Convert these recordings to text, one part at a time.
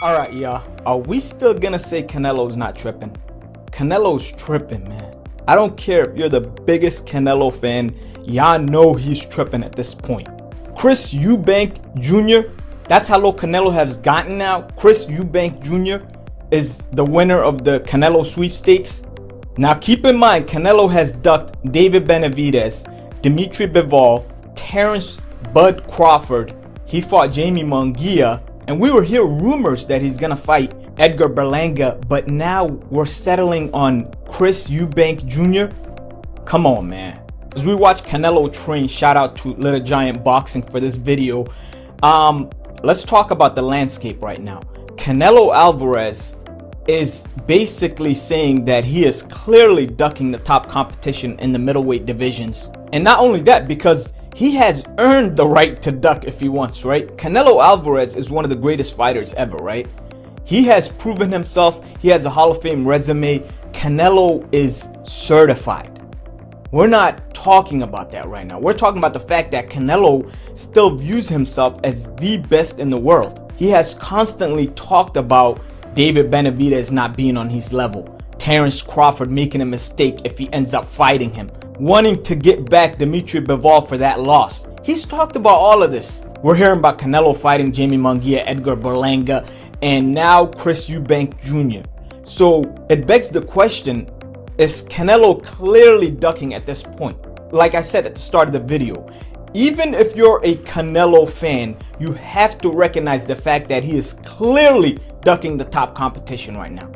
Alright, y'all. Are we still gonna say Canelo's not tripping? Canelo's tripping, man. I don't care if you're the biggest Canelo fan, y'all know he's tripping at this point. Chris Eubank Jr., that's how low Canelo has gotten now. Chris Eubank Jr. is the winner of the Canelo sweepstakes. Now keep in mind, Canelo has ducked David Benavidez, Dimitri Bivol, Terrence Bud Crawford. He fought Jamie Munguia, and we were hearing rumors that he's gonna fight Edgar Berlanga, but now we're settling on Chris Eubank Jr. Come on, man. As we watch Canelo train, shout out to Little Giant Boxing for this video. Let's talk about the landscape right now. Canelo Alvarez is basically saying that he is clearly ducking the top competition in the middleweight divisions. And not only that, because he has earned the right to duck if he wants, right? Canelo Alvarez is one of the greatest fighters ever, right? He has proven himself. He has a Hall of Fame resume. Canelo is certified. We're not talking about that right now. We're talking about the fact that Canelo still views himself as the best in the world. He has constantly talked about David Benavidez not being on his level, Terrence Crawford making a mistake if he ends up fighting him, wanting to get back Dimitri Bivol for that loss. He's talked about all of this. We're hearing about Canelo fighting Jamie Munguia, Edgar Berlanga, and now Chris Eubank Jr. So it begs the question, is Canelo clearly ducking at this point? Like I said at the start of the video, even if you're a Canelo fan, you have to recognize the fact that he is clearly ducking the top competition right now.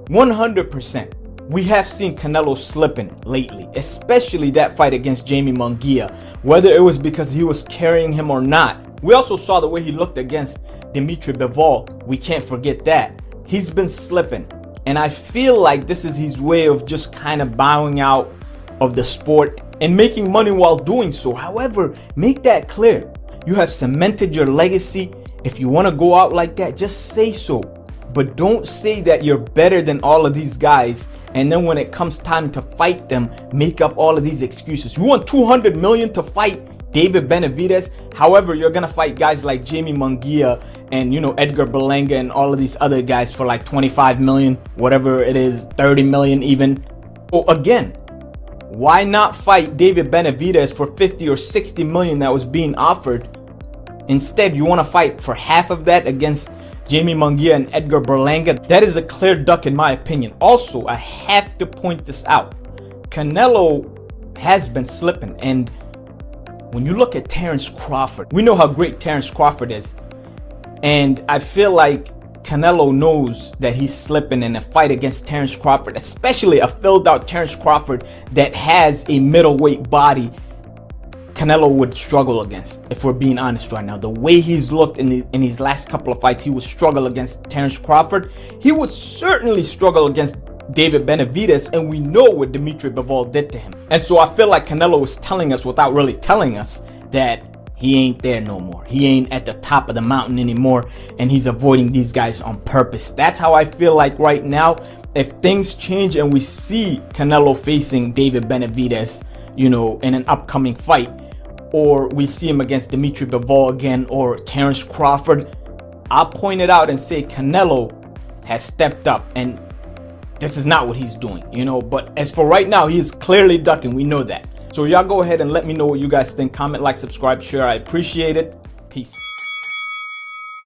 100%. We have seen Canelo slipping lately, especially that fight against Jamie Munguia, whether it was because he was carrying him or not. We also saw the way he looked against Dimitri Bivol. We can't forget that. He's been slipping, and I feel like this is his way of just kind of bowing out of the sport and making money while doing so. However, make that clear. You have cemented your legacy. If you want to go out like that, just say so. But don't say that you're better than all of these guys, and then when it comes time to fight them, make up all of these excuses. You want 200 million to fight David Benavidez? However, you're gonna fight guys like Jamie Munguia and, you know, Edgar Berlanga and all of these other guys for like 25 million, whatever it is, 30 million even. So again, why not fight David Benavidez for 50 or 60 million that was being offered? Instead, you want to fight for half of that against Jamie Munguia and Edgar Berlanga. That is a clear duck in my opinion. Also, I have to point this out. Canelo has been slipping, and when you look at Terrence Crawford, we know how great Terrence Crawford is, and I feel like Canelo knows that he's slipping in a fight against Terrence Crawford, especially a filled out Terrence Crawford that has a middleweight body. Canelo would struggle against, if we're being honest right now. The way he's looked in his last couple of fights, he would struggle against Terrence Crawford. He would certainly struggle against David Benavidez, and we know what Dimitri Bivol did to him. And so I feel like Canelo is telling us without really telling us that he ain't there no more. He ain't at the top of the mountain anymore, and he's avoiding these guys on purpose. That's how I feel like right now. If things change and we see Canelo facing David Benavidez, you know, in an upcoming fight, or we see him against Dimitri Bivol again, or Terrence Crawford, I'll point it out and say Canelo has stepped up, and this is not what he's doing, you know. But as for right now, he is clearly ducking. We know that. So y'all go ahead and let me know what you guys think. Comment, like, subscribe, share. I appreciate it. Peace.